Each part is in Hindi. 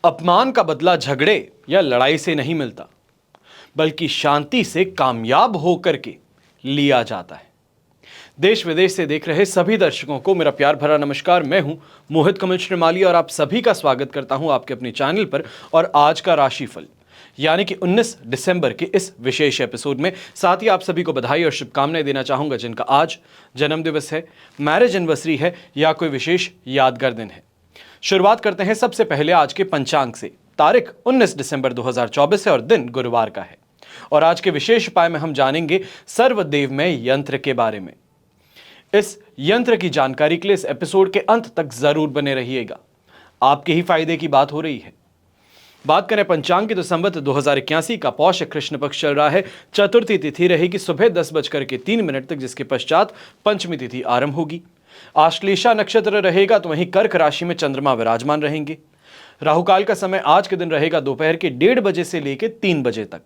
अपमान का बदला झगड़े या लड़ाई से नहीं मिलता, बल्कि शांति से कामयाब होकर के लिया जाता है। देश विदेश से देख रहे सभी दर्शकों को मेरा प्यार भरा नमस्कार। मैं हूं मोहित कमल श्रीमाली और आप सभी का स्वागत करता हूं आपके अपने चैनल पर। और आज का राशिफल यानी कि 19 दिसंबर के इस विशेष एपिसोड में साथ ही आप सभी को बधाई और शुभकामनाएं देना चाहूंगा जिनका आज जन्मदिवस है, मैरिज एनिवर्सरी है या कोई विशेष यादगार दिन है। शुरुआत करते हैं सबसे पहले आज के पंचांग से। तारीख 19 दिसंबर 2024 है और दिन गुरुवार का है। और आज के विशेष उपाय में हम जानेंगे सर्वदेवमय यंत्र के बारे में। इस यंत्र की जानकारी के लिए इस एपिसोड के अंत तक जरूर बने रहिएगा, आपके ही फायदे की बात हो रही है। बात करें पंचांग की तो संवत 2081 का पौष कृष्ण पक्ष चल रहा है। चतुर्थी तिथि रहेगी सुबह 10:03 तक, जिसके पश्चात पंचमी तिथि आरंभ होगी। आश्लेषा नक्षत्र रहेगा तो वहीं कर्क राशि में चंद्रमा विराजमान रहेंगे। राहुकाल का समय आज के दिन रहेगा दोपहर के 1:30 बजे से लेकर 3 बजे तक।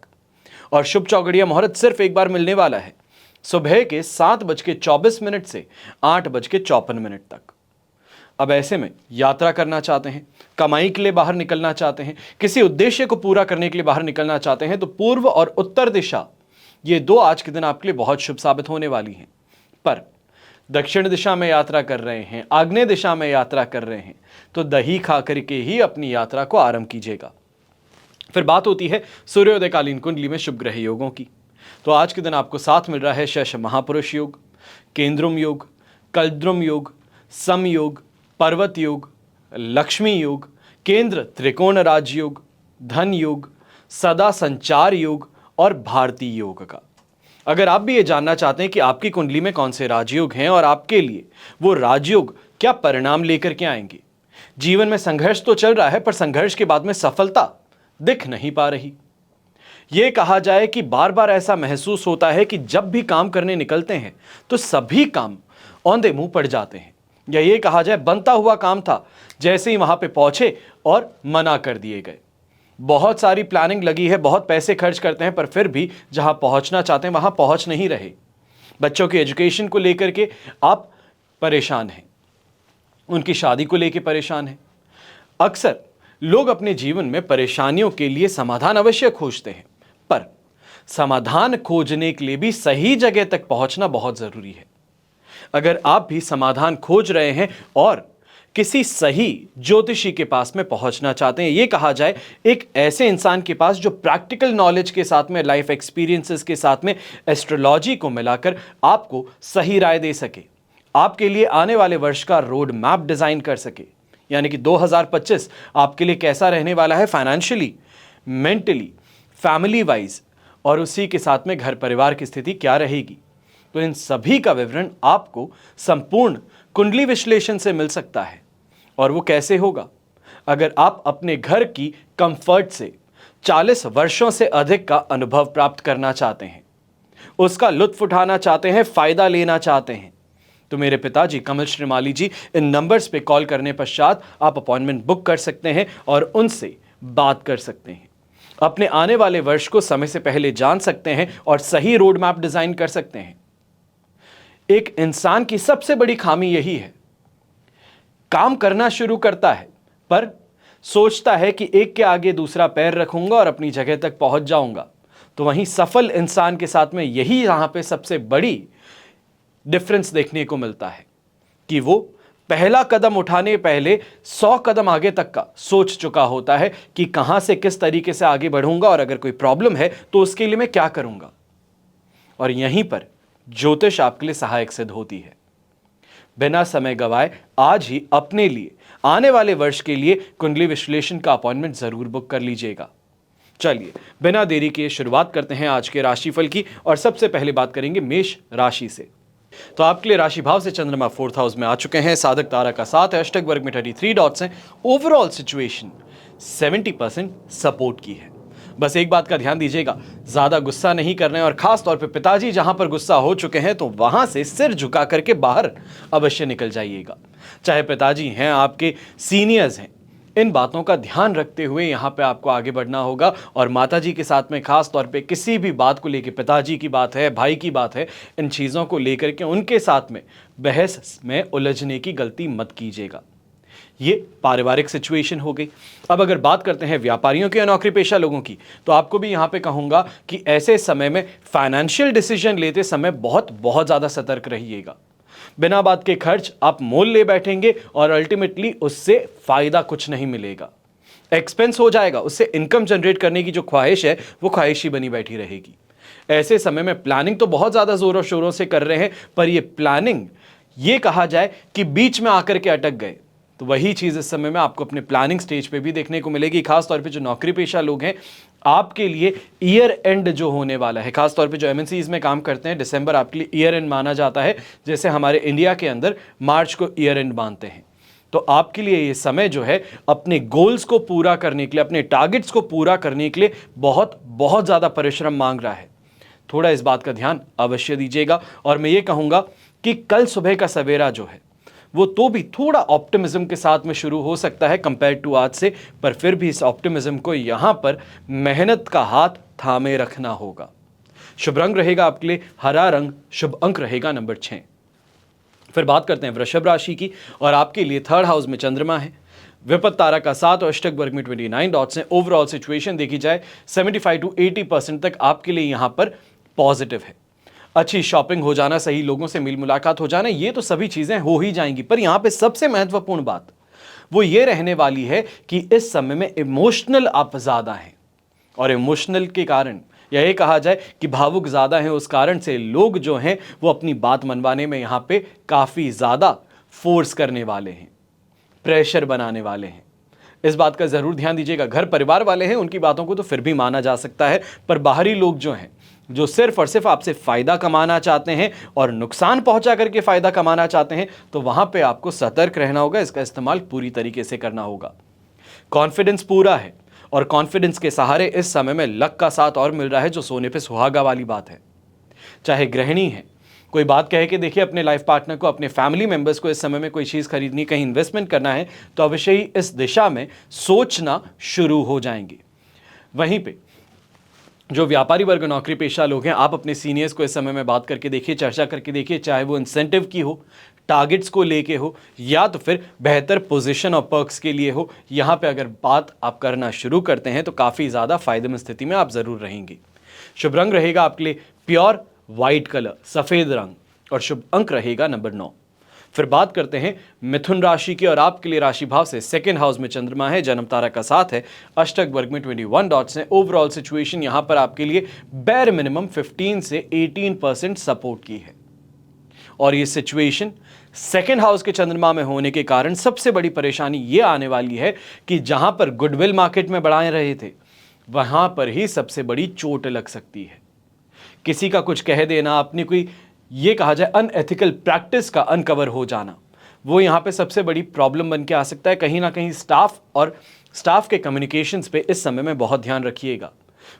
और शुभ चौगड़िया मुहूर्त सिर्फ एक बार मिलने वाला है, सुबह के 7:24 से 8:54 तक। अब ऐसे में यात्रा करना चाहते हैं, कमाई के लिए बाहर निकलना चाहते हैं, किसी उद्देश्य को पूरा करने के लिए बाहर निकलना चाहते हैं तो पूर्व और उत्तर दिशा ये दो आज के दिन आपके लिए बहुत शुभ साबित होने वाली हैं। पर दक्षिण दिशा में यात्रा कर रहे हैं, आग्नेय दिशा में यात्रा कर रहे हैं तो दही खा करके ही अपनी यात्रा को आरंभ कीजिएगा। फिर बात होती है सूर्योदयकालीन कुंडली में शुभ ग्रह योगों की। तो आज के दिन आपको साथ मिल रहा है शश महापुरुष योग, केंद्रुम योग, कल्द्रुम योग, सम योग, पर्वत योग, लक्ष्मी योग, केंद्र त्रिकोण राजयोग, धन योग, सदा संचार योग और भारतीय योग का। अगर आप भी ये जानना चाहते हैं कि आपकी कुंडली में कौन से राजयोग हैं और आपके लिए वो राजयोग क्या परिणाम लेकर के आएंगे। जीवन में संघर्ष तो चल रहा है पर संघर्ष के बाद में सफलता दिख नहीं पा रही। यह कहा जाए कि बार बार ऐसा महसूस होता है कि जब भी काम करने निकलते हैं तो सभी काम औंधे मुंह पड़ जाते हैं, या ये कहा जाए बनता हुआ काम था, जैसे ही वहां पे पहुंचे और मना कर दिए गए। बहुत सारी प्लानिंग लगी है, बहुत पैसे खर्च करते हैं पर फिर भी जहां पहुंचना चाहते हैं वहां पहुंच नहीं रहे। बच्चों के एजुकेशन को लेकर के आप परेशान हैं, उनकी शादी को लेकर परेशान हैं। अक्सर लोग अपने जीवन में परेशानियों के लिए समाधान अवश्य खोजते हैं, पर समाधान खोजने के लिए भी सही जगह तक पहुंचना बहुत जरूरी है। अगर आप भी समाधान खोज रहे हैं और किसी सही ज्योतिषी के पास में पहुंचना चाहते हैं, यह कहा जाए एक ऐसे इंसान के पास जो प्रैक्टिकल नॉलेज के साथ में, लाइफ एक्सपीरियंसेस के साथ में एस्ट्रोलॉजी को मिलाकर आपको सही राय दे सके, आपके लिए आने वाले वर्ष का रोड मैप डिजाइन कर सके, यानी कि 2025 आपके लिए कैसा रहने वाला है फाइनेंशियली, मेंटली, फैमिली वाइज, और उसी के साथ में घर परिवार की स्थिति क्या रहेगी। तो इन सभी का विवरण आपको संपूर्ण कुंडली विश्लेषण से मिल सकता है। और वो कैसे होगा? अगर आप अपने घर की कंफर्ट से 40 वर्षों से अधिक का अनुभव प्राप्त करना चाहते हैं, उसका लुत्फ उठाना चाहते हैं, फायदा लेना चाहते हैं, तो मेरे पिताजी कमल श्रीमाली जी इन नंबर्स पे कॉल करने पश्चात आप अपॉइंटमेंट बुक कर सकते हैं और उनसे बात कर सकते हैं। अपने आने वाले वर्ष को समय से पहले जान सकते हैं और सही रोड मैप डिजाइन कर सकते हैं। एक इंसान की सबसे बड़ी खामी यही है, काम करना शुरू करता है पर सोचता है कि एक के आगे दूसरा पैर रखूंगा और अपनी जगह तक पहुंच जाऊंगा। तो वहीं सफल इंसान के साथ में यही यहां पे सबसे बड़ी डिफरेंस देखने को मिलता है कि वो पहला कदम उठाने पहले 100 कदम आगे तक का सोच चुका होता है कि कहां से किस तरीके से आगे बढ़ूंगा और अगर कोई प्रॉब्लम है तो उसके लिए मैं क्या करूंगा। और यहीं पर ज्योतिष आपके लिए सहायक सिद्ध होती है। बिना समय गवाए आज ही अपने लिए आने वाले वर्ष के लिए कुंडली विश्लेषण का अपॉइंटमेंट जरूर बुक कर लीजिएगा। चलिए बिना देरी के शुरुआत करते हैं आज के राशिफल की और सबसे पहले बात करेंगे मेष राशि से। तो आपके लिए राशि भाव से चंद्रमा 4th हाउस में आ चुके हैं, साधक तारा का 7 है, अष्टक वर्ग में 33 डॉट्स हैं, ओवरऑल सिचुएशन 70% सपोर्ट की है। बस एक बात का ध्यान दीजिएगा, ज्यादा गुस्सा नहीं करना है और खास तौर पे पिताजी जहां पर गुस्सा हो चुके हैं तो वहां से सिर झुका करके बाहर अवश्य निकल जाइएगा। चाहे पिताजी हैं, आपके सीनियर्स हैं, इन बातों का ध्यान रखते हुए यहाँ पे आपको आगे बढ़ना होगा। और माताजी के साथ में खास तौर पे किसी भी बात को लेकर, पिताजी की बात है, भाई की बात है, इन चीज़ों को लेकर के उनके साथ में बहस में उलझने की गलती मत कीजिएगा। ये पारिवारिक सिचुएशन हो गई। अब अगर बात करते हैं व्यापारियों की या नौकरी पेशा लोगों की, तो आपको भी यहां पे कहूंगा कि ऐसे समय में फाइनेंशियल डिसीजन लेते समय बहुत बहुत ज्यादा सतर्क रहिएगा। बिना बात के खर्च आप मोल ले बैठेंगे और अल्टीमेटली उससे फायदा कुछ नहीं मिलेगा, एक्सपेंस हो जाएगा, उससे इनकम जनरेट करने की जो ख्वाहिश है वो ख्वाहिश ही बनी बैठी रहेगी। ऐसे समय में प्लानिंग तो बहुत ज्यादा जोरों शोरों से कर रहे हैं, पर ये प्लानिंग ये कहा जाए कि बीच में आकर के अटक गए, तो वही चीज इस समय में आपको अपने प्लानिंग स्टेज पे भी देखने को मिलेगी। खासतौर पे जो नौकरी पेशा लोग हैं, आपके लिए ईयर एंड जो होने वाला है, खासतौर पे जो एमएनसीज में काम करते हैं, दिसंबर आपके लिए ईयर एंड माना जाता है, जैसे हमारे इंडिया के अंदर मार्च को ईयर एंड मानते हैं। तो आपके लिए ये समय जो है अपने गोल्स को पूरा करने के लिए, अपने टारगेट्स को पूरा करने के लिए बहुत बहुत ज़्यादा परिश्रम मांग रहा है। थोड़ा इस बात का ध्यान अवश्य दीजिएगा। और मैं ये कहूँगा कि कल सुबह का सवेरा जो है वो तो भी थोड़ा ऑप्टिमिज्म के साथ में शुरू हो सकता है कंपेयर टू आज से, पर फिर भी इस ऑप्टिमिज्म को यहाँ पर मेहनत का हाथ थामे रखना होगा। शुभ रंग रहेगा आपके लिए हरा रंग, शुभ अंक रहेगा नंबर 6। फिर बात करते हैं वृषभ राशि की, और आपके लिए थर्ड हाउस में चंद्रमा है, विपत्त तारा का 7 और अष्टक वर्ग में 29 डॉट्स हैं। ओवरऑल सिचुएशन देखी जाए 75 to 80% तक आपके लिए यहां पर पॉजिटिव है। अच्छी शॉपिंग हो जाना, सही लोगों से मिल मुलाकात हो जाना, ये तो सभी चीजें हो ही जाएंगी, पर यहां पे सबसे महत्वपूर्ण बात वो ये रहने वाली है कि इस समय में इमोशनल आप ज्यादा हैं, और इमोशनल के कारण या ये कहा जाए कि भावुक ज्यादा हैं, उस कारण से लोग जो हैं वो अपनी बात मनवाने में यहां पे काफी ज्यादा फोर्स करने वाले हैं, प्रेशर बनाने वाले हैं। इस बात का जरूर ध्यान दीजिएगा। घर परिवार वाले हैं, उनकी बातों को तो फिर भी माना जा सकता है, पर बाहरी लोग जो हैं, जो सिर्फ और सिर्फ आपसे फायदा कमाना चाहते हैं और नुकसान पहुंचा करके फायदा कमाना चाहते हैं, तो वहां पे आपको सतर्क रहना होगा, इसका इस्तेमाल पूरी तरीके से करना होगा। कॉन्फिडेंस पूरा है, और कॉन्फिडेंस के सहारे इस समय में लक का साथ और मिल रहा है, जो सोने पे सुहागा वाली बात है। चाहे गृहिणी है, कोई बात कहे कि देखिए अपने लाइफ पार्टनर को, अपने फैमिली मेंबर्स को इस समय में कोई चीज़ खरीदनी, कहीं इन्वेस्टमेंट करना है, तो अवश्य ही इस दिशा में सोचना शुरू हो जाएंगे। वहीं पे जो व्यापारी वर्ग, नौकरी पेशा लोग हैं, आप अपने सीनियर्स को इस समय में बात करके देखिए, चर्चा करके देखिए, चाहे वो इंसेंटिव की हो, टारगेट्स को लेके हो, या तो फिर बेहतर पोजीशन और पर्क्स के लिए हो। यहाँ पे अगर बात आप करना शुरू करते हैं तो काफ़ी ज़्यादा फायदेमंद स्थिति में आप ज़रूर रहेंगे। शुभ रंग रहेगा आपके लिए प्योर वाइट कलर, सफ़ेद रंग, और शुभ अंक रहेगा नंबर 9। फिर बात करते हैं मिथुन राशि की, और आपके लिए राशि भाव से सेकेंड हाउस में चंद्रमा है, जन्म तारा का 7 है, अष्टक वर्ग में 21 डॉट्स हैं। ओवरऑल सिचुएशन यहां पर आपके लिए बेर मिनिमम 15 से 18% सपोर्ट की है, और ये सिचुएशन सेकेंड हाउस के चंद्रमा में होने के कारण सबसे बड़ी परेशानी ये आने वाली है कि जहां पर गुडविल मार्केट में बढ़ाए रहे थे, वहां पर ही सबसे बड़ी चोट लग सकती है। किसी का कुछ कह देना, अपनी कोई ये कहा जाए अनएथिकल प्रैक्टिस का अनकवर हो जाना, वो यहाँ पे सबसे बड़ी प्रॉब्लम बन के आ सकता है। कहीं ना कहीं स्टाफ के कम्युनिकेशंस पे इस समय में बहुत ध्यान रखिएगा।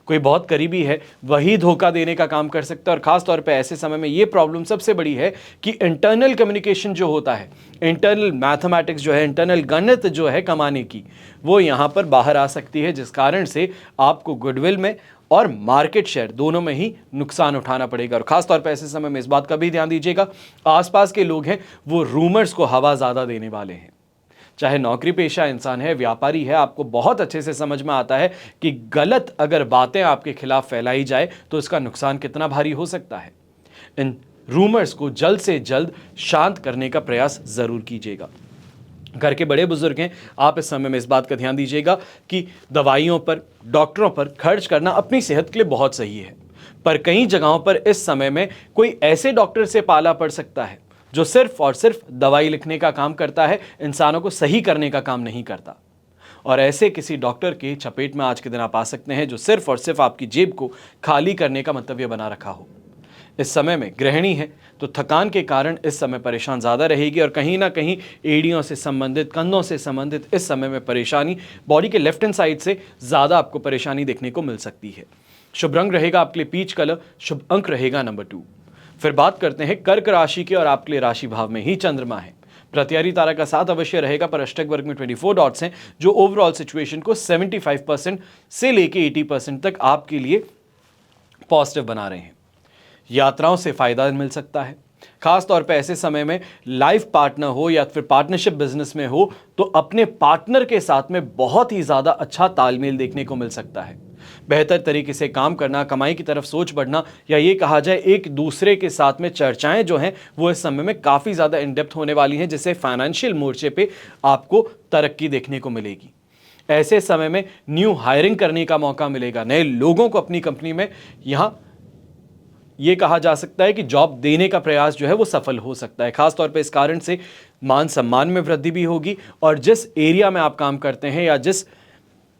कोई बहुत करीबी है, वही धोखा देने का काम कर सकता है, और खास तौर पे ऐसे समय में ये प्रॉब्लम सबसे बड़ी है कि इंटरनल कम्युनिकेशन जो होता है, इंटरनल मैथमेटिक्स जो है, इंटरनल गणित जो है कमाने की, वो यहाँ पर बाहर आ सकती है, जिस कारण से आपको गुडविल में और मार्केट शेयर दोनों में ही नुकसान उठाना पड़ेगा। और खास तौर पर ऐसे समय में इस बात का भी ध्यान दीजिएगा, आसपास के लोग हैं वो रूमर्स को हवा ज़्यादा देने वाले हैं। चाहे नौकरी पेशा इंसान है, व्यापारी है, आपको बहुत अच्छे से समझ में आता है कि गलत अगर बातें आपके खिलाफ फैलाई जाए तो इसका नुकसान कितना भारी हो सकता है। इन रूमर्स को जल्द से जल्द शांत करने का प्रयास ज़रूर कीजिएगा। घर के बड़े बुजुर्ग हैं, आप इस समय में इस बात का ध्यान दीजिएगा कि दवाइयों पर, डॉक्टरों पर खर्च करना अपनी सेहत के लिए बहुत सही है, पर कई जगहों पर इस समय में कोई ऐसे डॉक्टर से पाला पड़ सकता है जो सिर्फ और सिर्फ दवाई लिखने का काम करता है, इंसानों को सही करने का काम नहीं करता। और ऐसे किसी डॉक्टर के चपेट में आज के दिन आप आ सकते हैं जो सिर्फ और सिर्फ आपकी जेब को खाली करने का मंतव्य बना रखा हो। इस समय में गृहिणी है तो थकान के कारण इस समय परेशान ज़्यादा रहेगी, और कहीं ना कहीं एड़ियों से संबंधित, कंधों से संबंधित इस समय में परेशानी, बॉडी के लेफ्ट हैंड साइड से ज़्यादा आपको परेशानी देखने को मिल सकती है। शुभ रंग रहेगा आपके लिए पीच कलर, शुभ अंक रहेगा नंबर 2। फिर बात करते हैं कर्क राशि की, और आपके लिए राशि भाव में ही चंद्रमा है, प्रत्यारी तारा का 7 अवश्य रहेगा, पर अष्टक वर्ग में 24 डॉट्स हैं, जो ओवरऑल सिचुएशन को 75% से लेके 80% तक आपके लिए पॉजिटिव बना रहे हैं। यात्राओं से फायदा मिल सकता है, खास तौर पे ऐसे समय में लाइफ पार्टनर हो या फिर पार्टनरशिप बिजनेस में हो तो अपने पार्टनर के साथ में बहुत ही ज़्यादा अच्छा तालमेल देखने को मिल सकता है। बेहतर तरीके से काम करना, कमाई की तरफ सोच बढ़ना, या ये कहा जाए एक दूसरे के साथ में चर्चाएं जो हैं वो इस समय में काफ़ी ज़्यादा इन डेप्थ होने वाली हैं, जिससे फाइनेंशियल मोर्चे पे आपको तरक्की देखने को मिलेगी। ऐसे समय में न्यू हायरिंग करने का मौका मिलेगा, नए लोगों को अपनी कंपनी में यहाँ ये कहा जा सकता है कि जॉब देने का प्रयास जो है वो सफल हो सकता है। खासतौर पे इस कारण से मान सम्मान में वृद्धि भी होगी और जिस एरिया में आप काम करते हैं या जिस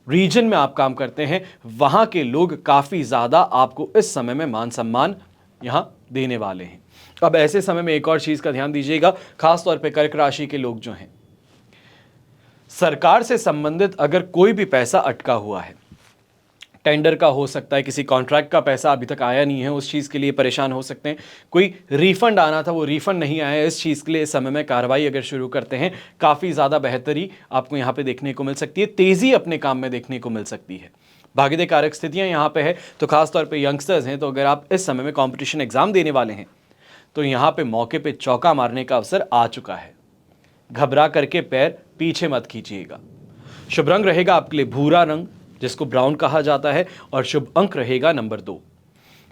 रीजन में आप काम करते हैं वहां के लोग काफी ज्यादा आपको इस समय में मान सम्मान यहां देने वाले हैं। अब ऐसे समय में एक और चीज का ध्यान दीजिएगा, खासतौर पे कर्क राशि के लोग जो हैं, सरकार से संबंधित अगर कोई भी पैसा अटका हुआ है, टेंडर का हो सकता है, किसी कॉन्ट्रैक्ट का पैसा अभी तक आया नहीं है, उस चीज़ के लिए परेशान हो सकते हैं, कोई रिफंड आना था वो रिफंड नहीं आया है, इस चीज़ के लिए इस समय में कार्रवाई अगर शुरू करते हैं काफ़ी ज़्यादा बेहतरी आपको यहाँ पे देखने को मिल सकती है, तेज़ी अपने काम में देखने को मिल सकती है। भाग्योदय कारक स्थितियाँ यहाँ पे है, तो खासतौर पर यंगस्टर्स हैं, तो अगर आप इस समय में कॉम्पिटिशन एग्जाम देने वाले हैं तो यहाँ पर मौके पर चौका मारने का अवसर आ चुका है। घबरा करके पैर पीछे मत खींचिएगा। शुभ रंग रहेगा आपके लिए भूरा रंग, जिसको ब्राउन कहा जाता है, और शुभ अंक रहेगा नंबर 2।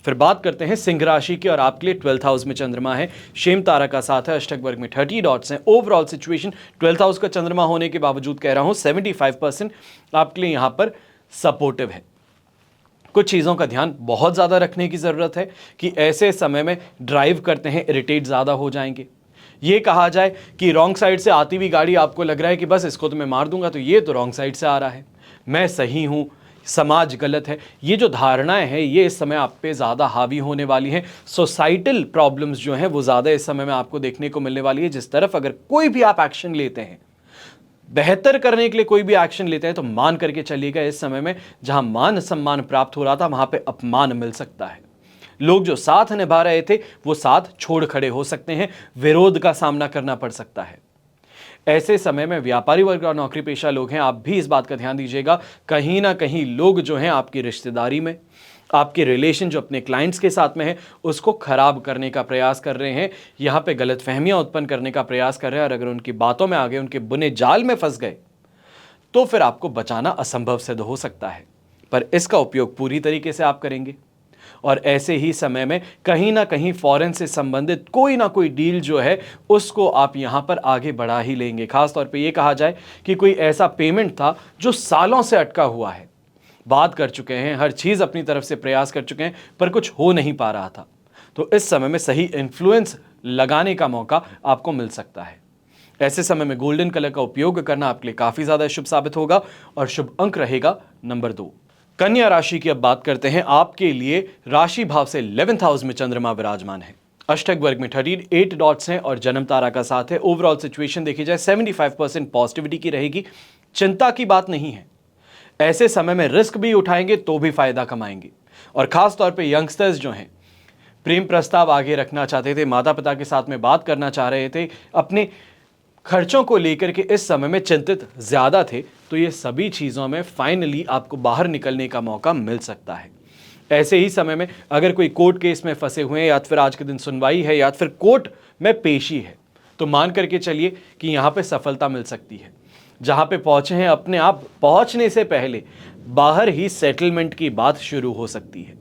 फिर बात करते हैं सिंह राशि की, और आपके लिए 12th हाउस में चंद्रमा है, शेम तारा का साथ है, अष्टक वर्ग में 30 डॉट्स हैं। ओवरऑल सिचुएशन 12th हाउस का चंद्रमा होने के बावजूद कह रहा हूं 75% आपके लिए यहां पर सपोर्टिव है। कुछ चीज़ों का ध्यान बहुत ज़्यादा रखने की ज़रूरत है कि ऐसे समय में ड्राइव करते हैं इरिटेट ज़्यादा हो जाएंगे। ये कहा जाए कि रॉन्ग साइड से आती हुई गाड़ी आपको लग रहा है कि बस इसको तो मैं मार दूंगा, तो ये तो रॉन्ग साइड से आ रहा है, मैं सही हूं, समाज गलत है, ये जो धारणाएं हैं ये इस समय आप पे ज़्यादा हावी होने वाली हैं। सोसाइटल प्रॉब्लम्स जो हैं वो ज़्यादा इस समय में आपको देखने को मिलने वाली है। जिस तरफ अगर कोई भी आप एक्शन लेते हैं, बेहतर करने के लिए कोई भी एक्शन लेते हैं, तो मान करके चलिएगा इस समय में जहां मान सम्मान प्राप्त हो रहा था वहां पे अपमान मिल सकता है। लोग जो साथ निभा रहे थे वो साथ छोड़ खड़े हो सकते हैं, विरोध का सामना करना पड़ सकता है। ऐसे समय में व्यापारी वर्ग और नौकरी पेशा लोग हैं, आप भी इस बात का ध्यान दीजिएगा, कहीं ना कहीं लोग जो हैं आपकी रिश्तेदारी में, आपके रिलेशन जो अपने क्लाइंट्स के साथ में है उसको खराब करने का प्रयास कर रहे हैं, यहाँ पे गलतफहमियां उत्पन्न करने का प्रयास कर रहे हैं, और अगर उनकी बातों में आ गए, उनके बुने जाल में फंस गए, तो फिर आपको बचाना असंभव सिद्ध हो सकता है। पर इसका उपयोग पूरी तरीके से आप करेंगे, और ऐसे ही समय में कहीं ना कहीं फॉरेन से संबंधित कोई ना कोई डील जो है उसको आप यहां पर आगे बढ़ा ही लेंगे। खासतौर पे ये कहा जाए कि कोई ऐसा पेमेंट था जो सालों से अटका हुआ है, बात कर चुके हैं, हर चीज़ अपनी तरफ से प्रयास कर चुके हैं, पर कुछ हो नहीं पा रहा था, तो इस समय में सही इन्फ्लुएंस लगाने का मौका आपको मिल सकता है। ऐसे समय में गोल्डन कलर का उपयोग करना आपके लिए काफ़ी ज़्यादा शुभ साबित होगा, और शुभ अंक रहेगा नंबर 2। कन्या राशि की अब बात करते हैं। आपके लिए राशि भाव से 11th हाउस में चंद्रमा विराजमान है, अष्टक वर्ग में 38 डॉट्स हैं और जन्म तारा का साथ है। ओवरऑल सिचुएशन देखी जाए 75% पॉजिटिविटी की रहेगी, चिंता की बात नहीं है। ऐसे समय में रिस्क भी उठाएंगे तो भी फायदा कमाएंगे, और खास तौर पे यंगस्टर्स जो हैं प्रेम प्रस्ताव आगे रखना चाहते थे, माता पिता के साथ में बात करना चाह रहे थे, अपने खर्चों को लेकर के इस समय में चिंतित ज़्यादा थे, तो ये सभी चीज़ों में फाइनली आपको बाहर निकलने का मौका मिल सकता है। ऐसे ही समय में अगर कोई कोर्ट केस में फंसे हुए हैं, या फिर आज के दिन सुनवाई है, या फिर कोर्ट में पेशी है, तो मान करके चलिए कि यहाँ पे सफलता मिल सकती है। जहाँ पे पहुँचे हैं, अपने आप पहुँचने से पहले बाहर ही सेटलमेंट की बात शुरू हो सकती है।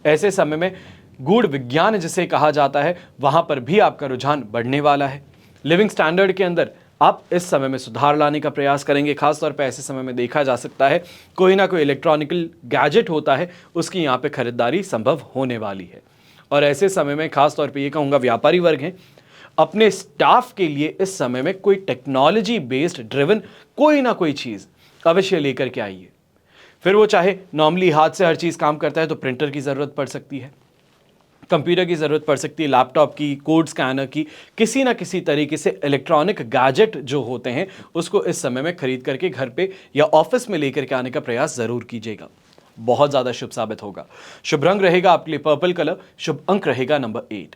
ऐसे समय में गूढ़ विज्ञान जिसे कहा जाता है, वहाँ पर भी आपका रुझान बढ़ने वाला है। लिविंग स्टैंडर्ड के अंदर आप इस समय में सुधार लाने का प्रयास करेंगे। खासतौर पर ऐसे समय में देखा जा सकता है कोई ना कोई इलेक्ट्रॉनिकल गैजेट होता है, उसकी यहाँ पे खरीदारी संभव होने वाली है। और ऐसे समय में खासतौर पे ये कहूँगा व्यापारी वर्ग हैं, अपने स्टाफ के लिए इस समय में कोई टेक्नोलॉजी बेस्ड ड्रिवन कोई ना कोई चीज़ अवश्य लेकर के आइए। फिर वो चाहे नॉर्मली हाथ से हर चीज़ काम करता है तो प्रिंटर की ज़रूरत पड़ सकती है, कंप्यूटर की ज़रूरत पड़ सकती है, लैपटॉप की, कोड स्कैनर की, किसी ना किसी तरीके से इलेक्ट्रॉनिक गैजेट जो होते हैं उसको इस समय में खरीद करके घर पे या ऑफिस में लेकर के आने का प्रयास ज़रूर कीजिएगा, बहुत ज़्यादा शुभ साबित होगा। शुभ रंग रहेगा आपके लिए पर्पल कलर, शुभ अंक रहेगा नंबर 8।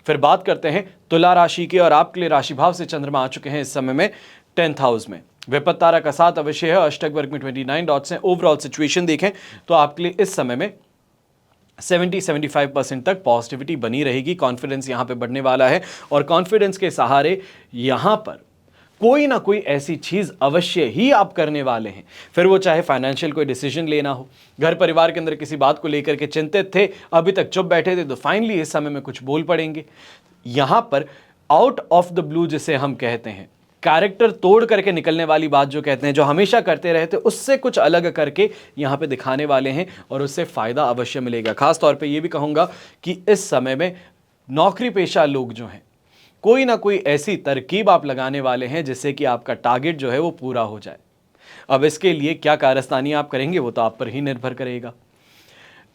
फिर बात करते हैं तुला राशि की, और आपके लिए राशि भाव से चंद्रमा आ चुके हैं इस समय में 10th हाउस में। विपत्त तारा का साथ अवश्य है, अष्टक वर्ग में 29 डॉट्स हैं। ओवरऑल सिचुएशन देखें तो आपके लिए इस समय में 70-75% तक पॉजिटिविटी बनी रहेगी। कॉन्फिडेंस यहाँ पे बढ़ने वाला है और कॉन्फिडेंस के सहारे यहाँ पर कोई ना कोई ऐसी चीज़ अवश्य ही आप करने वाले हैं। फिर वो चाहे फाइनेंशियल कोई डिसीजन लेना हो, घर परिवार के अंदर किसी बात को लेकर के चिंतित थे, अभी तक चुप बैठे थे, तो फाइनली इस समय में कुछ बोल पड़ेंगे। यहाँ पर आउट ऑफ द ब्लू जिसे हम कहते हैं, कैरेक्टर तोड़ करके निकलने वाली बात जो कहते हैं, जो हमेशा करते रहे थे उससे कुछ अलग करके यहाँ पे दिखाने वाले हैं और उससे फ़ायदा अवश्य मिलेगा। खास तौर पे ये भी कहूँगा कि इस समय में नौकरी पेशा लोग जो हैं, कोई ना कोई ऐसी तरकीब आप लगाने वाले हैं जिससे कि आपका टारगेट जो है वो पूरा हो जाए। अब इसके लिए क्या कारस्तानी आप करेंगे वो तो आप पर ही निर्भर करेगा।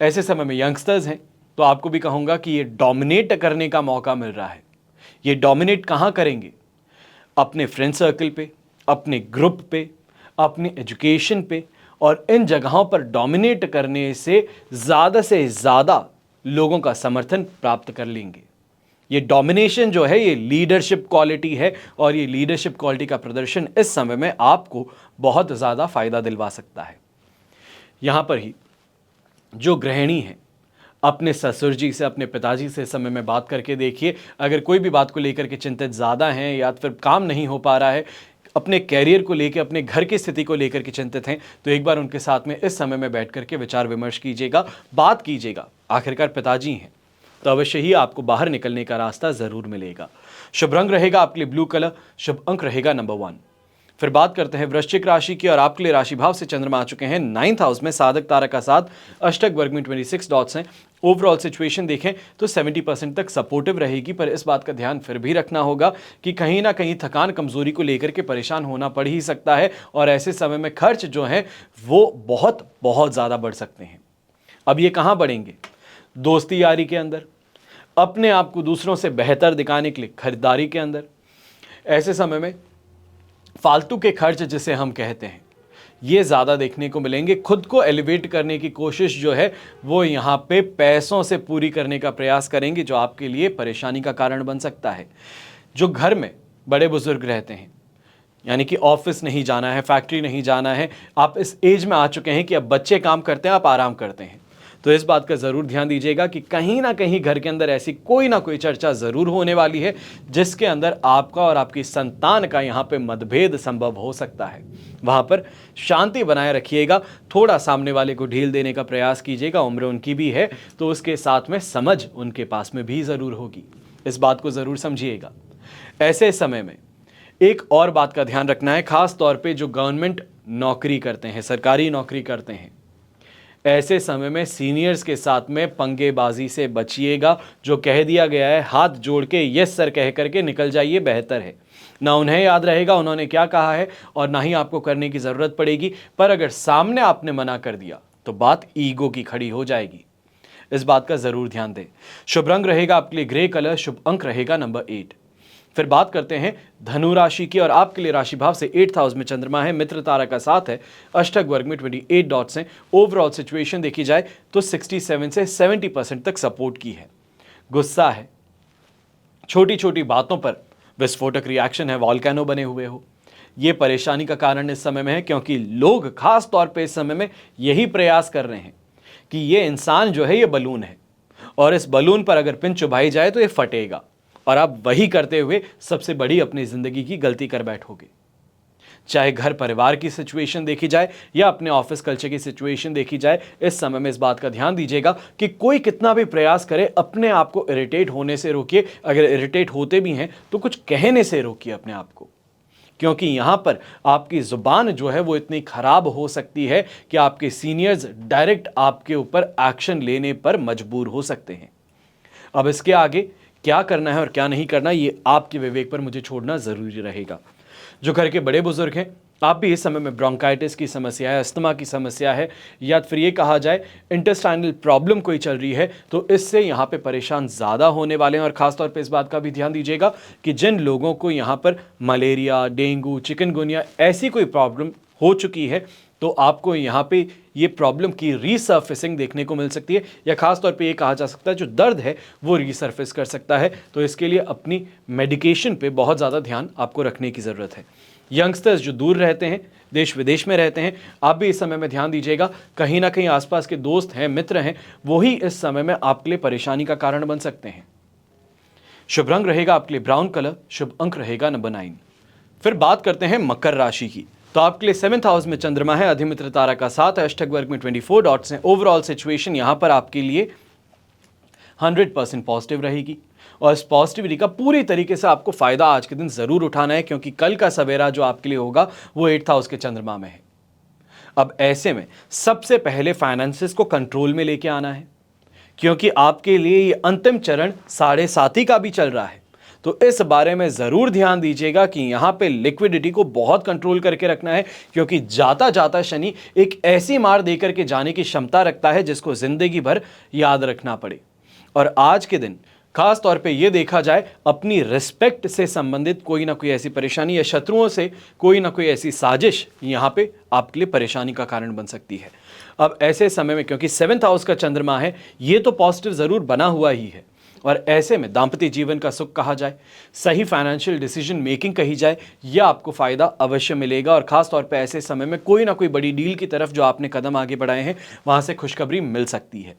ऐसे समय में यंगस्टर्स हैं तो आपको भी कहूँगा कि ये डोमिनेट करने का मौका मिल रहा है। ये डोमिनेट कहाँ करेंगे? अपने फ्रेंड सर्कल पे, अपने ग्रुप पे, अपनी एजुकेशन पे, और इन जगहों पर डोमिनेट करने से ज़्यादा लोगों का समर्थन प्राप्त कर लेंगे। ये डोमिनेशन जो है ये लीडरशिप क्वालिटी है और ये लीडरशिप क्वालिटी का प्रदर्शन इस समय में आपको बहुत ज़्यादा फायदा दिलवा सकता है। यहाँ पर ही जो गृहिणी है, अपने ससुर जी से, अपने पिताजी से समय में बात करके देखिए। अगर कोई भी बात को लेकर के चिंतित ज़्यादा हैं या फिर काम नहीं हो पा रहा है, अपने कैरियर को लेकर, अपने घर की स्थिति को लेकर के चिंतित हैं, तो एक बार उनके साथ में इस समय में बैठ करके विचार विमर्श कीजिएगा, बात कीजिएगा। आखिरकार पिताजी हैं तो अवश्य ही आपको बाहर निकलने का रास्ता जरूर मिलेगा। शुभ रंग रहेगा आपके लिए ब्लू कलर, शुभ अंक रहेगा नंबर 1। फिर बात करते हैं वृश्चिक राशि की और आपके लिए राशि भाव से चंद्रमा आ चुके हैं 9th हाउस में, साधक तारा का साथ, अष्टक वर्ग में 26 डॉट्स हैं। ओवरऑल सिचुएशन देखें तो 70% तक सपोर्टिव रहेगी, पर इस बात का ध्यान फिर भी रखना होगा कि कहीं ना कहीं थकान कमजोरी को लेकर के परेशान होना पड़ ही सकता है और ऐसे समय में खर्च जो है वो बहुत ज़्यादा बढ़ सकते हैं। अब ये कहाँ बढ़ेंगे? दोस्ती यारी के अंदर, अपने आप को दूसरों से बेहतर दिखाने के लिए खरीदारी के अंदर। ऐसे समय में फालतू के खर्च जिसे हम कहते हैं ये ज़्यादा देखने को मिलेंगे। खुद को एलिवेट करने की कोशिश जो है वो यहाँ पे पैसों से पूरी करने का प्रयास करेंगे, जो आपके लिए परेशानी का कारण बन सकता है। जो घर में बड़े बुजुर्ग रहते हैं, यानी कि ऑफिस नहीं जाना है, फैक्ट्री नहीं जाना है, आप इस एज में आ चुके हैं कि अब बच्चे काम करते हैं, आप आराम करते हैं, तो इस बात का ज़रूर ध्यान दीजिएगा कि कहीं ना कहीं घर के अंदर ऐसी कोई ना कोई चर्चा ज़रूर होने वाली है जिसके अंदर आपका और आपकी संतान का यहाँ पे मतभेद संभव हो सकता है। वहाँ पर शांति बनाए रखिएगा, थोड़ा सामने वाले को ढील देने का प्रयास कीजिएगा। उम्र उनकी भी है तो उसके साथ में समझ उनके पास में भी ज़रूर होगी, इस बात को ज़रूर समझिएगा। ऐसे समय में एक और बात का ध्यान रखना है, ख़ास तौर पे जो गवर्नमेंट नौकरी करते हैं, सरकारी नौकरी करते हैं, ऐसे समय में सीनियर्स के साथ में पंगेबाजी से बचिएगा। जो कह दिया गया है हाथ जोड़ के यस सर कह करके निकल जाइए, बेहतर है। ना उन्हें याद रहेगा उन्होंने क्या कहा है और ना ही आपको करने की ज़रूरत पड़ेगी, पर अगर सामने आपने मना कर दिया तो बात ईगो की खड़ी हो जाएगी। इस बात का ज़रूर ध्यान दें। शुभ रंग रहेगा आपके लिए ग्रे कलर, शुभ अंक रहेगा नंबर 8। फिर बात करते हैं धनु राशि की और आपके लिए राशि भाव से 8th हाउस में चंद्रमा है, मित्र तारा का साथ है, अष्टक वर्ग में 28 डॉट्स हैं। ओवरऑल सिचुएशन देखी जाए तो 67 से 70% तक सपोर्ट की है। गुस्सा है, छोटी छोटी बातों पर विस्फोटक रिएक्शन है, वॉल्केनो बने हुए हो। ये परेशानी का कारण इस समय में है क्योंकि लोग खास तौर पे इस समय में यही प्रयास कर रहे हैं कि ये इंसान जो है ये बलून है और इस बलून पर अगर पिन चुभाई जाए तो ये फटेगा, और आप वही करते हुए सबसे बड़ी अपनी ज़िंदगी की गलती कर बैठोगे। चाहे घर परिवार की सिचुएशन देखी जाए या अपने ऑफिस कल्चर की सिचुएशन देखी जाए, इस समय में इस बात का ध्यान दीजिएगा कि कोई कितना भी प्रयास करे अपने आप को इरिटेट होने से रोकिए। अगर इरिटेट होते भी हैं तो कुछ कहने से रोकिए अपने आप को, क्योंकि यहाँ पर आपकी ज़ुबान जो है वो इतनी ख़राब हो सकती है कि आपके सीनियर्स डायरेक्ट आपके ऊपर एक्शन लेने पर मजबूर हो सकते हैं। अब इसके आगे क्या करना है और क्या नहीं करना ये आपके विवेक पर मुझे छोड़ना ज़रूरी रहेगा। जो घर के बड़े बुजुर्ग हैं, आप भी इस समय में ब्रोंकाइटिस की समस्या है, अस्थमा की समस्या है, या फिर ये कहा जाए इंटेस्टाइनल प्रॉब्लम कोई चल रही है, तो इससे यहाँ पे परेशान ज़्यादा होने वाले हैं। और ख़ासतौर पे इस बात का भी ध्यान दीजिएगा कि जिन लोगों को यहाँ पर मलेरिया, डेंगू, चिकनगुनिया ऐसी कोई प्रॉब्लम हो चुकी है, तो आपको यहाँ पे ये प्रॉब्लम की रीसर्फेसिंग देखने को मिल सकती है, या खास तौर पे ये कहा जा सकता है जो दर्द है वो रीसर्फेस कर सकता है। तो इसके लिए अपनी मेडिकेशन पे बहुत ज़्यादा ध्यान आपको रखने की ज़रूरत है। यंगस्टर्स जो दूर रहते हैं, देश विदेश में रहते हैं, आप भी इस समय में ध्यान दीजिएगा। कहीं ना कहीं आसपास के दोस्त हैं, मित्र हैं, वही इस समय में आपके लिए परेशानी का कारण बन सकते हैं। शुभ रंग रहेगा आपके लिए ब्राउन कलर, शुभ अंक रहेगा नंबर 9। फिर बात करते हैं मकर राशि की। तो आपके लिए 7th हाउस में चंद्रमा है, अधिमित्र तारा का 7 है, अष्टक वर्ग में 24 डॉट्स हैं। ओवरऑल सिचुएशन यहां पर आपके लिए 100% पॉजिटिव रहेगी और इस पॉजिटिविटी का पूरी तरीके से आपको फायदा आज के दिन जरूर उठाना है, क्योंकि कल का सवेरा जो आपके लिए होगा वो 8th हाउस के चंद्रमा में है। अब ऐसे में सबसे पहले फाइनेंसेस को कंट्रोल में लेके आना है, क्योंकि आपके लिए ये अंतिम चरण 7.5 का भी चल रहा है। तो इस बारे में जरूर ध्यान दीजिएगा कि यहां पे लिक्विडिटी को बहुत कंट्रोल करके रखना है, क्योंकि जाता जाता शनि एक ऐसी मार देकर के जाने की क्षमता रखता है जिसको जिंदगी भर याद रखना पड़े। और आज के दिन खास तौर पे ये देखा जाए, अपनी रिस्पेक्ट से संबंधित कोई ना कोई ऐसी परेशानी या शत्रुओं से कोई ना कोई ऐसी साजिश यहां पे आपके लिए परेशानी का कारण बन सकती है। अब ऐसे समय में क्योंकि 7th हाउस का चंद्रमा है, ये तो पॉजिटिव जरूर बना हुआ ही है, और ऐसे में दाम्पत्य जीवन का सुख कहा जाए, सही फाइनेंशियल डिसीजन मेकिंग कही जाए, यह आपको फायदा अवश्य मिलेगा। और खास तौर पे ऐसे समय में कोई ना कोई बड़ी डील की तरफ जो आपने कदम आगे बढ़ाए हैं, वहां से खुशखबरी मिल सकती है।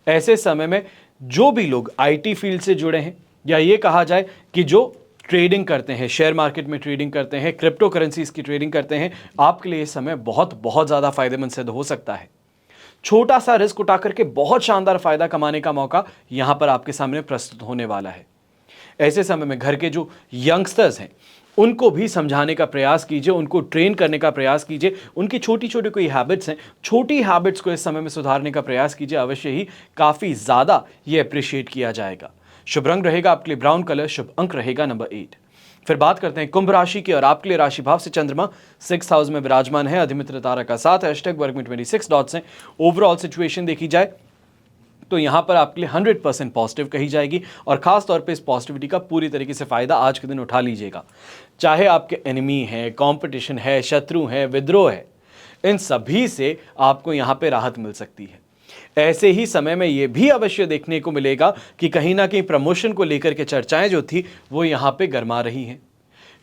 ऐसे समय में जो भी लोग आईटी फील्ड से जुड़े हैं, या ये कहा जाए कि जो ट्रेडिंग करते हैं, शेयर मार्केट में ट्रेडिंग करते हैं, क्रिप्टो करेंसीज की ट्रेडिंग करते हैं, आपके लिए इस समय बहुत बहुत ज़्यादा फायदेमंद सिद्ध हो सकता है। छोटा सा रिस्क उठा करके बहुत शानदार फायदा कमाने का मौका यहां पर आपके सामने प्रस्तुत होने वाला है। ऐसे समय में घर के जो यंगस्टर्स हैं, उनको भी समझाने का प्रयास कीजिए, उनको ट्रेन करने का प्रयास कीजिए। उनकी छोटी छोटी कोई हैबिट्स हैं, छोटी हैबिट्स को इस समय में सुधारने का प्रयास कीजिए, अवश्य ही काफ़ी ज़्यादा ये अप्रिशिएट किया जाएगा। शुभ रंग रहेगा आपके लिए ब्राउन कलर, शुभ अंक रहेगा नंबर 8। फिर बात करते हैं कुंभ राशि की, और आपके लिए राशि भाव से चंद्रमा 6th हाउस में विराजमान है, अधिमित्र तारा का 7 है, अष्टक वर्ग में 26 डॉट्स हैं। ओवरऑल सिचुएशन देखी जाए तो यहां पर आपके लिए 100% पॉजिटिव कही जाएगी, और खास तौर पे इस पॉजिटिविटी का पूरी तरीके से फायदा आज के दिन उठा लीजिएगा। चाहे आपके एनिमी है, कंपटीशन है, शत्रु है, विद्रोह है, इन सभी से आपको यहां पे राहत मिल सकती है। ऐसे ही समय में यह भी अवश्य देखने को मिलेगा कि कहीं ना कहीं प्रमोशन को लेकर के चर्चाएं जो थी वो यहां पे गरमा रही हैं।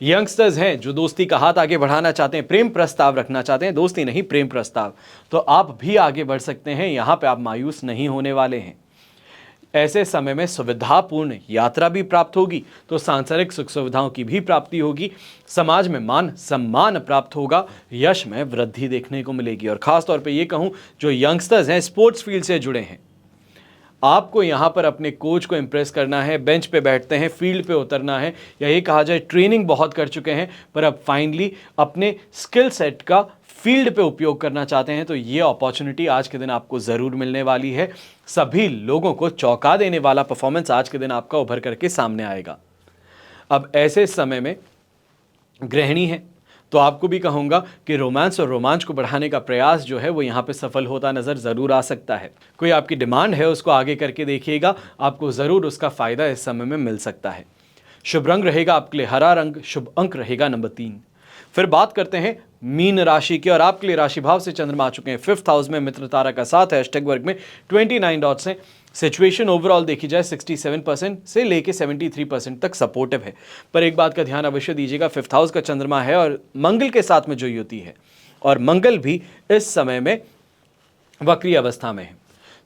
यंगस्टर्स हैं जो दोस्ती का हाथ आगे बढ़ाना चाहते हैं, प्रेम प्रस्ताव रखना चाहते हैं, दोस्ती नहीं प्रेम प्रस्ताव, तो आप भी आगे बढ़ सकते हैं। यहां पे आप मायूस नहीं होने वाले हैं। ऐसे समय में सुविधापूर्ण यात्रा भी प्राप्त होगी, तो सांसारिक सुख सुविधाओं की भी प्राप्ति होगी, समाज में मान सम्मान प्राप्त होगा, यश में वृद्धि देखने को मिलेगी। और खास तौर पे ये कहूं, जो यंगस्टर्स हैं स्पोर्ट्स फील्ड से जुड़े हैं, आपको यहाँ पर अपने कोच को इम्प्रेस करना है। बेंच पे बैठते हैं, फील्ड पे उतरना है, या ये कहा जाए ट्रेनिंग बहुत कर चुके हैं पर अब फाइनली अपने स्किल सेट का फील्ड पे उपयोग करना चाहते हैं, तो ये अपॉर्चुनिटी आज के दिन आपको ज़रूर मिलने वाली है। सभी लोगों को चौंका देने वाला परफॉर्मेंस आज के दिन आपका उभर करके सामने आएगा। अब ऐसे समय में गृहिणी है, तो आपको भी कहूंगा कि रोमांस और रोमांच को बढ़ाने का प्रयास जो है वो यहाँ पे सफल होता नजर जरूर आ सकता है। कोई आपकी डिमांड है उसको आगे करके देखिएगा, आपको जरूर उसका फायदा इस समय में मिल सकता है। शुभ रंग रहेगा आपके लिए हरा रंग, शुभ अंक रहेगा नंबर 3। फिर बात करते हैं मीन राशि की, और आपके लिए राशि भाव से चंद्रमा आ चुके हैं 5th हाउस में, मित्र तारा का 7 है, अष्टक वर्ग में 29 डॉट्स हैं। सिचुएशन ओवरऑल देखी जाए 67% से लेके 73% तक सपोर्टिव है, पर एक बात का ध्यान अवश्य दीजिएगा, 5th हाउस का चंद्रमा है और मंगल के साथ में जो युति है, और मंगल भी इस समय में वक्री अवस्था में है,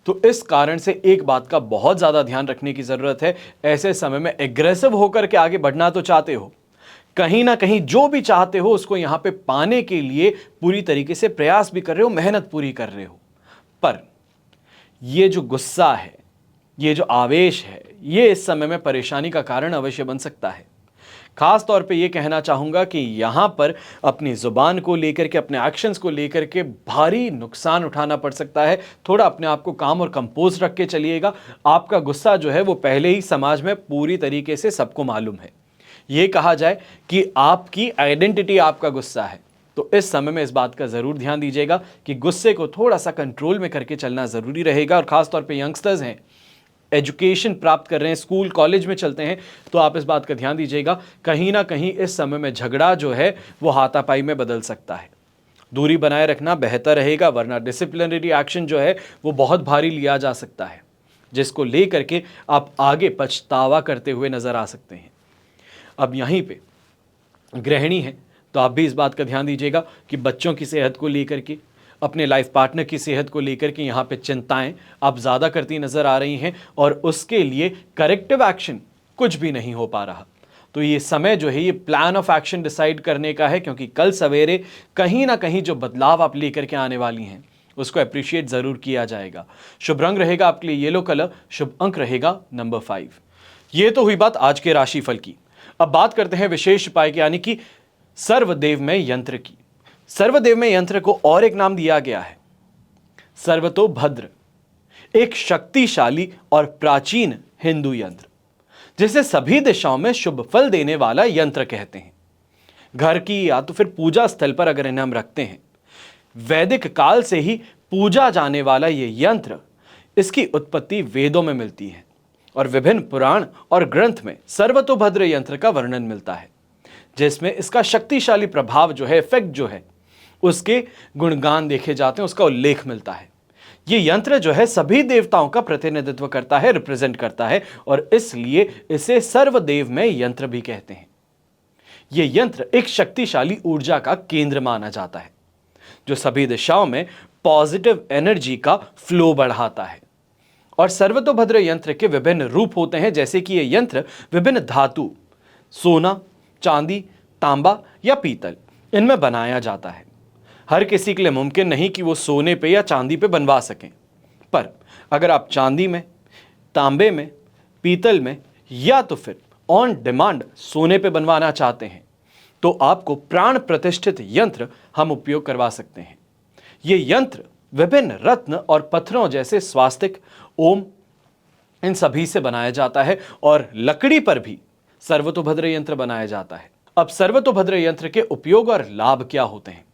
तो इस कारण से एक बात का बहुत ज़्यादा ध्यान रखने की ज़रूरत है। ऐसे समय में एग्रेसिव होकर के आगे बढ़ना तो चाहते हो, कहीं ना कहीं जो भी चाहते हो उसको यहां पे पाने के लिए पूरी तरीके से प्रयास भी कर रहे हो, मेहनत पूरी कर रहे हो, पर ये जो गुस्सा है, ये जो आवेश है, ये इस समय में परेशानी का कारण अवश्य बन सकता है। खास तौर पे ये कहना चाहूँगा कि यहाँ पर अपनी ज़ुबान को लेकर के, अपने एक्शंस को लेकर के भारी नुकसान उठाना पड़ सकता है। थोड़ा अपने आप को काम और कंपोज रख के चलिएगा। आपका गुस्सा जो है वो पहले ही समाज में पूरी तरीके से सबको मालूम है। ये कहा जाए कि आपकी आइडेंटिटी आपका गुस्सा है, तो इस समय में इस बात का ज़रूर ध्यान दीजिएगा कि गुस्से को थोड़ा सा कंट्रोल में करके चलना ज़रूरी रहेगा। और ख़ास तौर पे यंगस्टर्स हैं, एजुकेशन प्राप्त कर रहे हैं, स्कूल कॉलेज में चलते हैं, तो आप इस बात का ध्यान दीजिएगा, कहीं ना कहीं इस समय में झगड़ा जो है वो हाथापाई में बदल सकता है। दूरी बनाए रखना बेहतर रहेगा, वरना डिसिप्लिनरी एक्शन जो है वो बहुत भारी लिया जा सकता है, जिसको लेकर के आप आगे पछतावा करते हुए नजर आ सकते हैं। अब यहीं पे गृहिणी है, तो आप भी इस बात का ध्यान दीजिएगा कि बच्चों की सेहत को लेकर के, अपने लाइफ पार्टनर की सेहत को लेकर के यहाँ पे चिंताएं आप ज़्यादा करती नज़र आ रही हैं और उसके लिए करेक्टिव एक्शन कुछ भी नहीं हो पा रहा। तो ये समय जो है ये प्लान ऑफ एक्शन डिसाइड करने का है, क्योंकि कल सवेरे कहीं ना कहीं जो बदलाव आप लेकर के आने वाली हैं उसको अप्रिशिएट ज़रूर किया जाएगा। शुभ रंग रहेगा आपके लिए येलो कलर, शुभ अंक रहेगा नंबर 5। ये तो हुई बात आज के राशिफल की। अब बात करते हैं विशेष उपाय की, यानी कि सर्वदेवमय यंत्र की। सर्वदेवमय यंत्र को और एक नाम दिया गया है सर्वतोभद्र, एक शक्तिशाली और प्राचीन हिंदू यंत्र जिसे सभी दिशाओं में शुभ फल देने वाला यंत्र कहते हैं। घर की या तो फिर पूजा स्थल पर अगर इन्हें हम रखते हैं, वैदिक काल से ही पूजा जाने वाला ये यंत्र, इसकी उत्पत्ति वेदों में मिलती है और विभिन्न पुराण और ग्रंथ में सर्वतोभद्र यंत्र का वर्णन मिलता है, जिसमें इसका शक्तिशाली प्रभाव जो है, इफेक्ट जो है, उसके गुणगान देखे जाते हैं, उसका उल्लेख मिलता है। ये यंत्र जो है सभी देवताओं का प्रतिनिधित्व करता है, रिप्रेजेंट करता है, और इसलिए इसे सर्वदेवमय यंत्र भी कहते हैं। ये यंत्र एक शक्तिशाली ऊर्जा का केंद्र माना जाता है जो सभी दिशाओं में पॉजिटिव एनर्जी का फ्लो बढ़ाता है। और सर्वतोभद्र यंत्र के विभिन्न रूप होते हैं, जैसे कि ये यंत्र विभिन्न धातु, सोना, चांदी, तांबा या पीतल, इनमें बनाया जाता है। हर किसी के लिए मुमकिन नहीं कि वो सोने पे या चांदी पे बनवा सकें, पर अगर आप चांदी में, तांबे में, पीतल में या तो फिर ऑन डिमांड सोने पे बनवाना चाहते हैं तो आपको प्राण प्रतिष्ठित यंत्र हम उपयोग करवा सकते हैं। ये यंत्र विभिन्न रत्न और पत्थरों जैसे स्वास्तिक, ओम, इन सभी से बनाया जाता है और लकड़ी पर भी सर्वतोभद्र यंत्र बनाया जाता है। अब सर्वतोभद्र यंत्र के उपयोग और लाभ क्या होते हैं?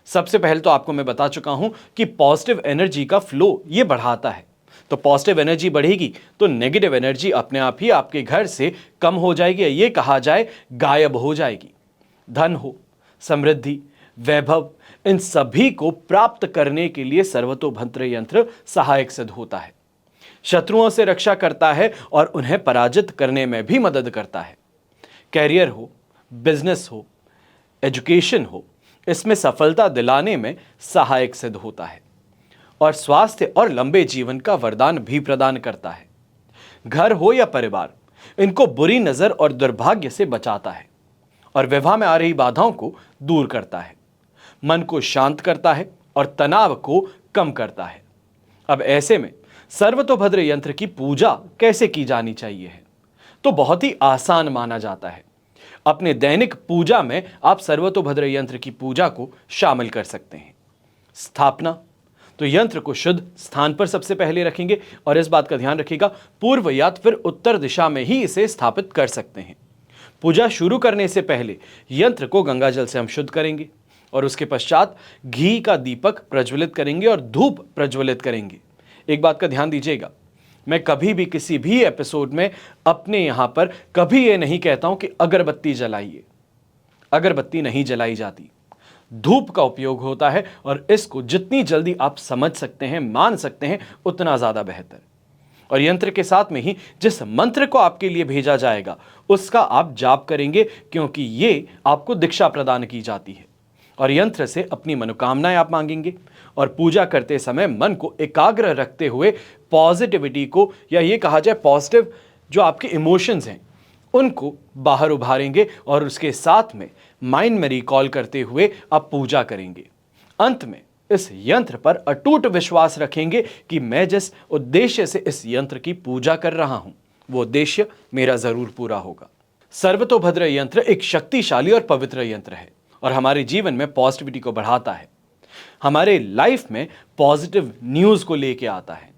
सबसे पहले तो आपको मैं बता चुका हूं कि पॉजिटिव एनर्जी का फ्लो ये बढ़ाता है। तो पॉजिटिव एनर्जी बढ़ेगी तो नेगेटिव एनर्जी अपने आप ही आपके घर से कम हो जाएगी, ये कहा जाए गायब हो जाएगी। धन हो, समृद्धि, वैभव, इन सभी को प्राप्त करने के लिए सर्वतोभद्र यंत्र सहायक सिद्ध होता है। शत्रुओं से रक्षा करता है और उन्हें पराजित करने में भी मदद करता है। कैरियर हो, बिजनेस हो, एजुकेशन हो, इसमें सफलता दिलाने में सहायक सिद्ध होता है और स्वास्थ्य और लंबे जीवन का वरदान भी प्रदान करता है। घर हो या परिवार, इनको बुरी नजर और दुर्भाग्य से बचाता है और विवाह में आ रही बाधाओं को दूर करता है, मन को शांत करता है और तनाव को कम करता है। अब ऐसे में सर्वतोभद्र यंत्र की पूजा कैसे की जानी चाहिए है, तो बहुत ही आसान माना जाता है। अपने दैनिक पूजा में आप सर्वतोभद्र यंत्र की पूजा को शामिल कर सकते हैं। स्थापना, तो यंत्र को शुद्ध स्थान पर सबसे पहले रखेंगे और इस बात का ध्यान रखिएगा पूर्व या फिर उत्तर दिशा में ही इसे स्थापित कर सकते हैं। पूजा शुरू करने से पहले यंत्र को गंगा जल से हम शुद्ध करेंगे और उसके पश्चात घी का दीपक प्रज्वलित करेंगे और धूप प्रज्वलित करेंगे। एक बात का ध्यान दीजिएगा, मैं कभी भी किसी भी एपिसोड में अपने यहां पर कभी ये नहीं कहता हूं कि अगरबत्ती जलाइए। अगरबत्ती नहीं जलाई जाती, धूप का उपयोग होता है और इसको जितनी जल्दी आप समझ सकते हैं, मान सकते हैं, उतना ज्यादा बेहतर। और यंत्र के साथ में ही जिस मंत्र को आपके लिए भेजा जाएगा उसका आप जाप करेंगे, क्योंकि ये आपको दीक्षा प्रदान की जाती है। और यंत्र से अपनी मनोकामनाएं आप मांगेंगे और पूजा करते समय मन को एकाग्र रखते हुए पॉजिटिविटी को, या ये कहा जाए पॉजिटिव जो आपके इमोशंस हैं उनको बाहर उभारेंगे और उसके साथ में माइंड में रिकॉल करते हुए आप पूजा करेंगे। अंत में इस यंत्र पर अटूट विश्वास रखेंगे कि मैं जिस उद्देश्य से इस यंत्र की पूजा कर रहा हूं वो उद्देश्य मेरा जरूर पूरा होगा। सर्वतोभद्र यंत्र एक शक्तिशाली और पवित्र यंत्र है और हमारे जीवन में पॉजिटिविटी को बढ़ाता है, हमारे लाइफ में पॉजिटिव न्यूज़ को लेके आता है।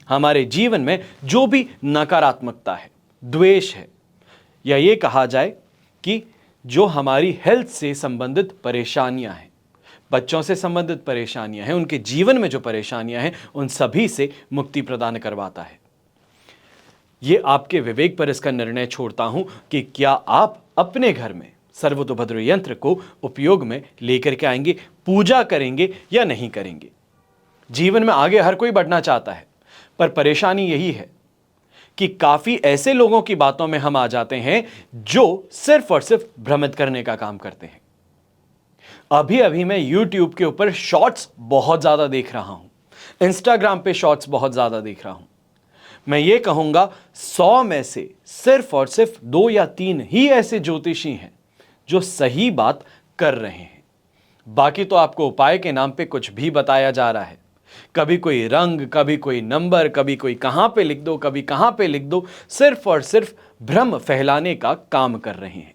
हमारे जीवन में जो भी नकारात्मकता है, द्वेष है, या ये कहा जाए कि जो हमारी हेल्थ से संबंधित परेशानियां हैं, बच्चों से संबंधित परेशानियां हैं, उनके जीवन में जो परेशानियां हैं, उन सभी से मुक्ति प्रदान करवाता है। ये आपके विवेक पर इसका निर्णय छोड़ता हूं कि क्या आप अपने घर में सर्वतोभद्र यंत्र को उपयोग में लेकर के आएंगे, पूजा करेंगे या नहीं करेंगे। जीवन में आगे हर कोई बढ़ना चाहता है, पर परेशानी यही है कि काफी ऐसे लोगों की बातों में हम आ जाते हैं जो सिर्फ और सिर्फ भ्रमित करने का काम करते हैं। अभी अभी मैं YouTube के ऊपर शॉर्ट्स बहुत ज़्यादा देख रहा हूँ, इंस्टाग्राम पे शॉर्ट्स बहुत ज़्यादा देख रहा हूँ। मैं ये कहूँगा 100 में से सिर्फ और सिर्फ 2 या 3 ही ऐसे ज्योतिषी हैं जो सही बात कर रहे हैं। बाकी तो आपको उपाय के नाम पे कुछ भी बताया जा रहा है। कभी कोई रंग, कभी कोई नंबर, कभी कोई कहाँ पे लिख दो, कभी कहाँ पे लिख दो, सिर्फ और सिर्फ भ्रम फैलाने का काम कर रहे हैं।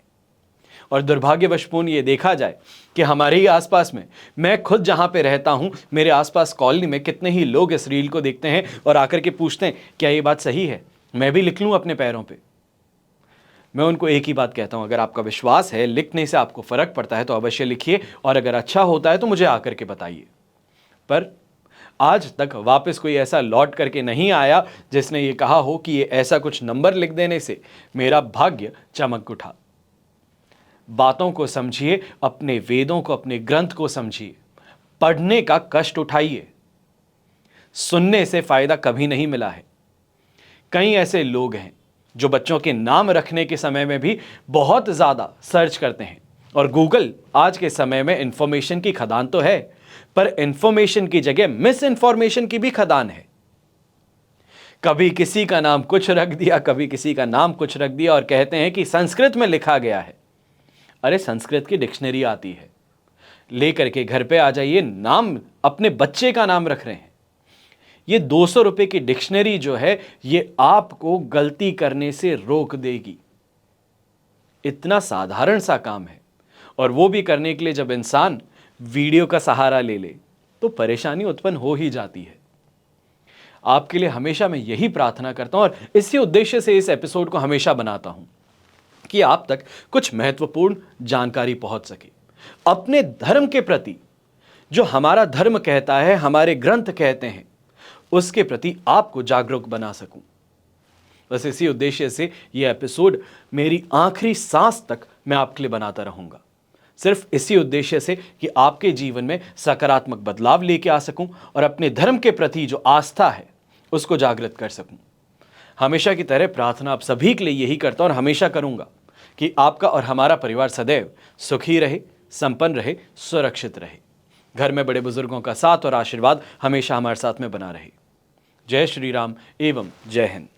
और दुर्भाग्यवशपूर्ण ये देखा जाए कि हमारे ही आसपास में, मैं खुद जहां पे रहता हूं, मेरे आसपास कॉलोनी में कितने ही लोग इस रील को देखते हैं और आकर के पूछते हैं क्या ये बात सही है, मैं भी लिख लूं अपने पैरों पे। मैं उनको एक ही बात कहता हूं, अगर आपका विश्वास है, लिखने से आपको फर्क पड़ता है तो अवश्य लिखिए, और अगर अच्छा होता है तो मुझे आकर के बताइए। पर आज तक वापस कोई ऐसा लौट करके नहीं आया जिसने ये कहा हो कि ये ऐसा कुछ नंबर लिख देने से मेरा भाग्य चमक उठा। बातों को समझिए, अपने वेदों को, अपने ग्रंथ को समझिए, पढ़ने का कष्ट उठाइए। सुनने से फायदा कभी नहीं मिला है। कई ऐसे लोग हैं जो बच्चों के नाम रखने के समय में भी बहुत ज्यादा सर्च करते हैं, और गूगल आज के समय में इंफॉर्मेशन की खदान तो है, पर इंफॉर्मेशन की जगह मिस इंफॉर्मेशन की भी खदान है। कभी किसी का नाम कुछ रख दिया, कभी किसी का नाम कुछ रख दिया, और कहते हैं कि संस्कृत में लिखा गया है। अरे संस्कृत की डिक्शनरी आती है, लेकर के घर पे आ जाइए। नाम अपने बच्चे का नाम रख रहे हैं। ये 200 रुपए की डिक्शनरी जो है, ये आपको गलती करने से रोक देगी। इतना साधारण सा काम है, और वो भी करने के लिए जब इंसान वीडियो का सहारा ले ले तो परेशानी उत्पन्न हो ही जाती है। आपके लिए हमेशा मैं यही प्रार्थना करता हूं, और इसी उद्देश्य से इस एपिसोड को हमेशा बनाता हूं कि आप तक कुछ महत्वपूर्ण जानकारी पहुंच सके। अपने धर्म के प्रति, जो हमारा धर्म कहता है, हमारे ग्रंथ कहते हैं, उसके प्रति आपको जागरूक बना सकूं। बस इसी उद्देश्य से यह एपिसोड मेरी आखिरी सांस तक मैं आपके लिए बनाता रहूंगा। सिर्फ इसी उद्देश्य से कि आपके जीवन में सकारात्मक बदलाव लेके आ सकूं, और अपने धर्म के प्रति जो आस्था है उसको जागृत कर सकूं। हमेशा की तरह प्रार्थना आप सभी के लिए यही करता हूं, और हमेशा करूंगा कि आपका और हमारा परिवार सदैव सुखी रहे, संपन्न रहे, सुरक्षित रहे। घर में बड़े बुजुर्गों का साथ और आशीर्वाद हमेशा हमारे साथ में बना रहे। जय श्री राम एवं जय हिंद।